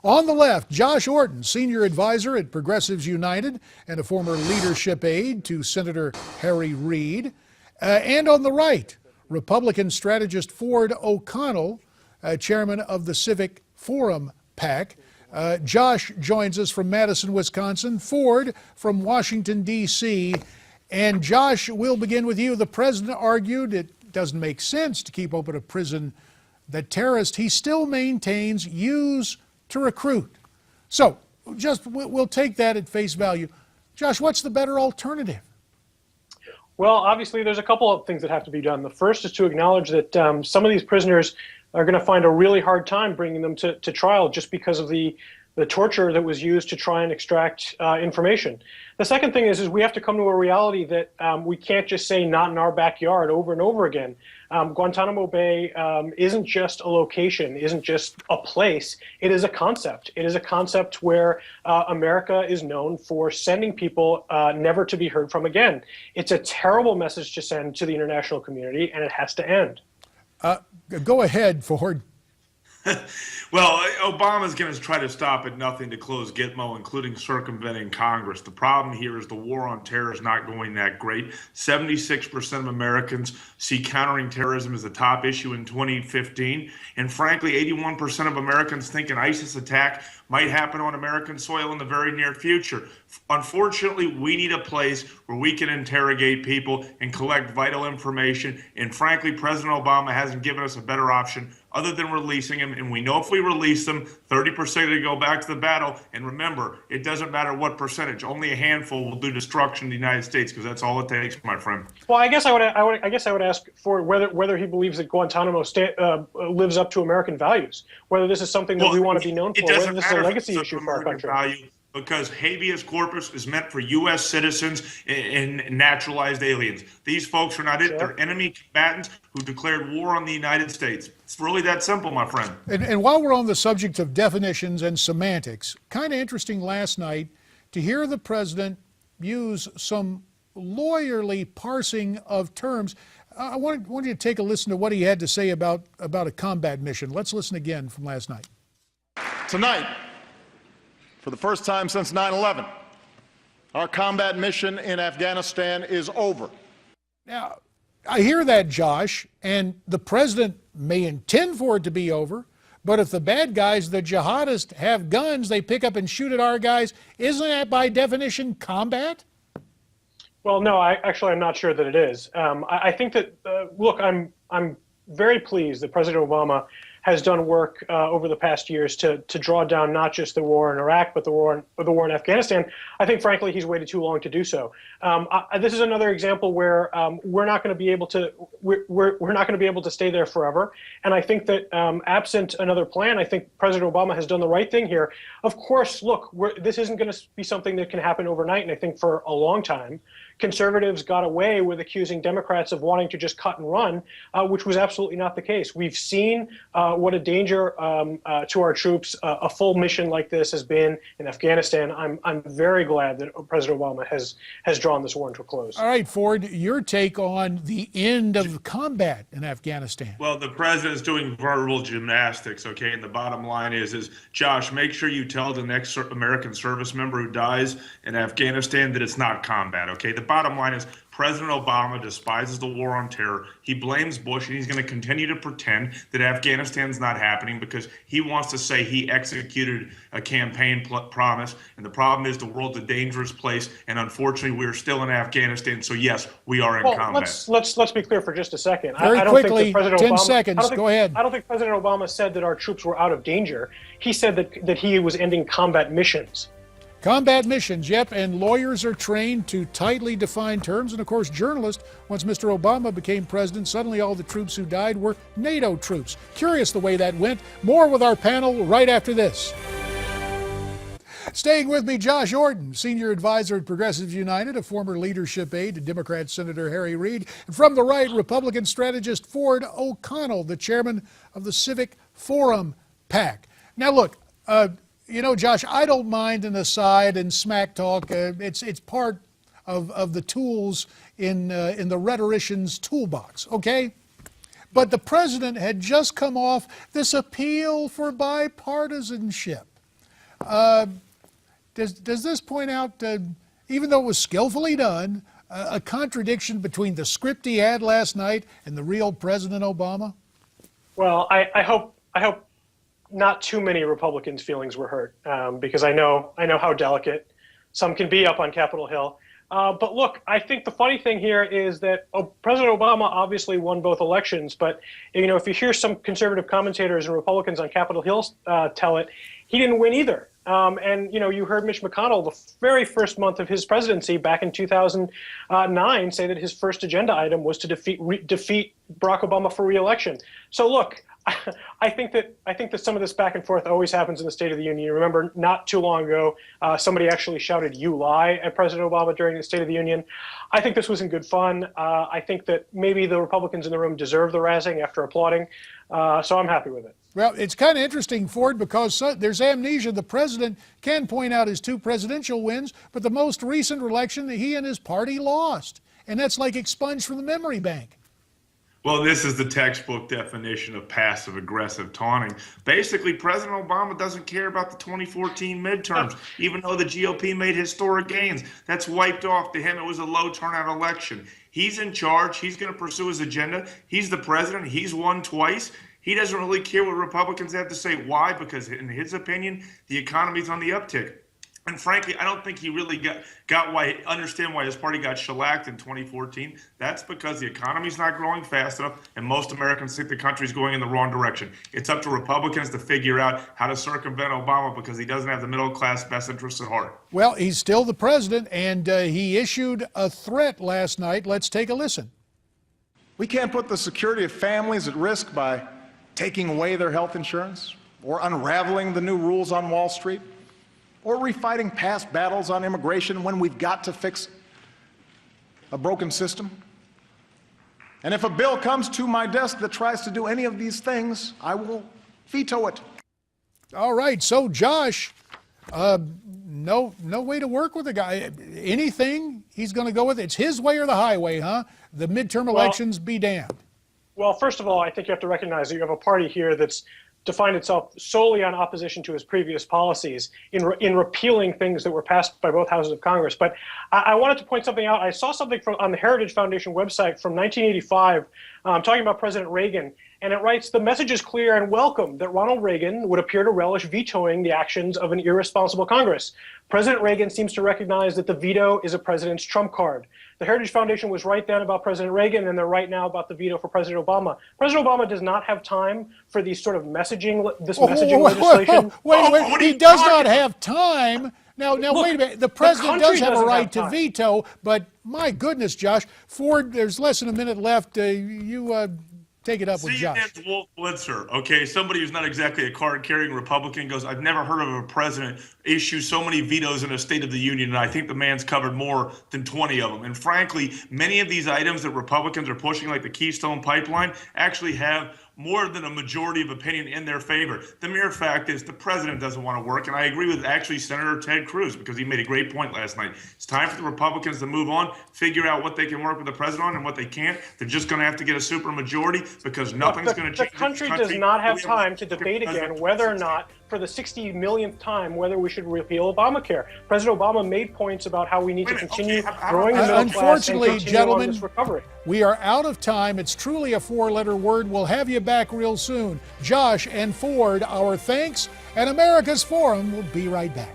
On the left, Josh Orton, senior advisor at Progressives United and a former leadership aide to Senator Harry Reid. And on the right, Republican strategist Ford O'Connell, chairman of the Civic Forum PAC. Josh joins us from Madison, Wisconsin. Ford from Washington, D.C. And Josh, we'll begin with you. The president argued it doesn't make sense to keep open a prison that terrorists he still maintains use to recruit. So we'll take that at face value. Josh, what's the better alternative? Well, obviously, there's a couple of things that have to be done. The first is to acknowledge that some of these prisoners are going to find a really hard time bringing them to trial just because of the torture that was used to try and extract information. The second thing is we have to come to a reality that we can't just say not in our backyard over and over again. Guantanamo Bay isn't just a location, isn't just a place. It is a concept. It is a concept where America is known for sending people never to be heard from again. It's a terrible message to send to the international community, and it has to end. Go ahead, Ford. Well, Obama's going to try to stop at nothing to close Gitmo, including circumventing Congress. The problem here is the war on terror is not going that great. 76% of Americans see countering terrorism as the top issue in 2015. And frankly, 81% of Americans think an ISIS attack might happen on American soil in the very near future. Unfortunately, we need a place where we can interrogate people and collect vital information. And frankly, President Obama hasn't given us a better option other than releasing him. And we know if we release them, 30% are going to go back to the battle. And remember, it doesn't matter what percentage. Only a handful will do destruction in the United States, because that's all it takes, my friend. Well, I guess I would ask for whether he believes that Guantanamo lives up to American values, whether this is something that we want to be known for, whether this is a legacy issue for our country. Because habeas corpus is meant for U.S. citizens and naturalized aliens. These folks are not it. They're enemy combatants who declared war on the United States. It's really that simple, my friend. And while we're on the subject of definitions and semantics, kind of interesting last night to hear the president use some lawyerly parsing of terms. I want you to take a listen to what he had to say about a combat mission. Let's listen again from last night. Tonight, for the first time since 9/11, our combat mission in Afghanistan is over. Now, I hear that, Josh, and the president may intend for it to be over, but if the bad guys, the jihadists, have guns, they pick up and shoot at our guys, isn't that by definition combat? Well, no, I'm not sure that it is. I think that, look, I'm very pleased that President Obama has done work over the past years to draw down not just the war in Iraq, but the war in Afghanistan. I think, frankly, he's waited too long to do so. This is another example where we're not going to be able to stay there forever. And I think that absent another plan, I think President Obama has done the right thing here. Of course, look, this isn't going to be something that can happen overnight. And I think for a long time, conservatives got away with accusing Democrats of wanting to just cut and run, which was absolutely not the case. We've seen what a danger to our troops a full mission like this has been in Afghanistan. I'm very glad that President Obama has drawn this war into a close. All right, Ford, your take on the end of combat in Afghanistan. Well, the president's doing verbal gymnastics, okay? And the bottom line is Josh, make sure you tell the next American service member who dies in Afghanistan that it's not combat, okay? The bottom line is President Obama despises the war on terror. He blames Bush, and he's going to continue to pretend that Afghanistan's not happening because he wants to say he executed a campaign promise. And the problem is the world's a dangerous place, and unfortunately, we're still in Afghanistan. So yes, we are in combat. Let's be clear for just a second. Very I don't quickly, think that President 10 Obama, seconds. Go ahead. I don't think President Obama said that our troops were out of danger. He said that he was ending combat missions. Combat missions, yep, and lawyers are trained to tightly define terms. And of course, journalists, once Mr. Obama became president, suddenly all the troops who died were NATO troops. Curious the way that went. More with our panel right after this. Staying with me, Josh Orton, senior advisor at Progressives United, a former leadership aide to Democrat Senator Harry Reid. And from the right, Republican strategist Ford O'Connell, the chairman of the Civic Forum PAC. Now look, you know, Josh, I don't mind an aside and smack talk. It's part of the tools in the rhetorician's toolbox, okay? But the president had just come off this appeal for bipartisanship. Does this point out, even though it was skillfully done, a contradiction between the script he had last night and the real President Obama? Well, I hope not too many Republicans' feelings were hurt, because I know how delicate some can be up on Capitol Hill. But look, I think the funny thing here is that President Obama obviously won both elections, but if you hear some conservative commentators and Republicans on Capitol Hill tell it, he didn't win either. And you heard Mitch McConnell, the very first month of his presidency back in 2009, say that his first agenda item was to defeat Barack Obama for re-election. So look, I think that some of this back and forth always happens in the State of the Union. You remember not too long ago, somebody actually shouted "You lie" at President Obama during the State of the Union. I think this was in good fun. I think that maybe the Republicans in the room deserve the razzing after applauding. So I'm happy with it. Well, it's kind of interesting, Ford, because there's amnesia. The president can point out his 2 presidential wins, but the most recent election he and his party lost. And that's like expunged from the memory bank. Well, this is the textbook definition of passive-aggressive taunting. Basically, President Obama doesn't care about the 2014 midterms, even though the GOP made historic gains. That's wiped off. To him, it was a low turnout election. He's in charge. He's going to pursue his agenda. He's the president. He's won twice. He doesn't really care what Republicans have to say. Why? Because in his opinion, the economy's on the uptick. And frankly, I don't think he really understand why his party got shellacked in 2014. That's because the economy's not growing fast enough, and most Americans think the country's going in the wrong direction. It's up to Republicans to figure out how to circumvent Obama because he doesn't have the middle class best interests at heart. Well, he's still the president, and he issued a threat last night. Let's take a listen. We can't put the security of families at risk by taking away their health insurance, or unraveling the new rules on Wall Street, or refighting past battles on immigration when we've got to fix a broken system. And if a bill comes to my desk that tries to do any of these things, I will veto it. All right, so Josh, no way to work with the guy. Anything he's going to go with, it's his way or the highway, huh? The midterm elections be damned. Well, first of all, I think you have to recognize that you have a party here that's defined itself solely on opposition to his previous policies in repealing things that were passed by both houses of Congress. But I wanted to point something out. I saw something on the Heritage Foundation website from 1985 talking about President Reagan. And it writes, "The message is clear and welcome that Ronald Reagan would appear to relish vetoing the actions of an irresponsible Congress. President Reagan seems to recognize that the veto is a president's trump card." The Heritage Foundation was right then about President Reagan, and they're right now about the veto for President Obama. President Obama does not have time for these sort of messaging legislation. Wait, he does not have time. Now, wait a minute. The president does have a right to veto, but my goodness, Josh. Ford, there's less than a minute left. Take it up with Josh. CNN's Wolf Blitzer, okay, somebody who's not exactly a card-carrying Republican goes, "I've never heard of a president issue so many vetoes in a State of the Union, and I think the man's covered more than 20 of them." And frankly, many of these items that Republicans are pushing, like the Keystone Pipeline, actually have more than a majority of opinion in their favor. The mere fact is the president doesn't want to work, and I agree with actually Senator Ted Cruz because he made a great point last night. It's time for the Republicans to move on, figure out what they can work with the president on and what they can't. They're just going to have to get a super majority because nothing's going to change. The country does not have time to debate again whether or not, for the 60 millionth time, whether we should repeal Obamacare. President Obama made points about how we need to continue growing the middle class and continue on this recovery. We are out of time. It's truly a 4-letter word. We'll have you back real soon. Josh and Ford, our thanks, and America's Forum will be right back.